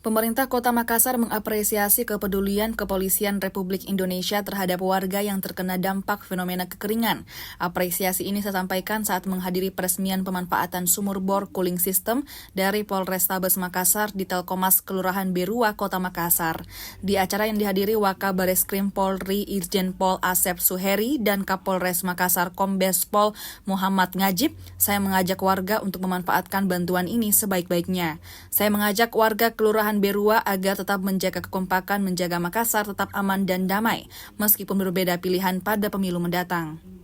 Pemerintah Kota Makassar mengapresiasi kepedulian Kepolisian Republik Indonesia terhadap warga yang terkena dampak fenomena kekeringan. Apresiasi ini saya sampaikan saat menghadiri peresmian pemanfaatan sumur bor cooling system dari Polrestabes Makassar di Telkomas Kelurahan Berua, Kota Makassar. Di acara yang dihadiri Wakabareskrim Polri Irjen Pol Asep Suheri dan Kapolres Makassar Kombes Pol Muhammad Ngajib, saya mengajak warga untuk memanfaatkan bantuan ini sebaik-baiknya. Saya mengajak warga Kelurahan Berua agar tetap menjaga kekompakan menjaga Makassar tetap aman dan damai, meskipun berbeda pilihan pada pemilu mendatang.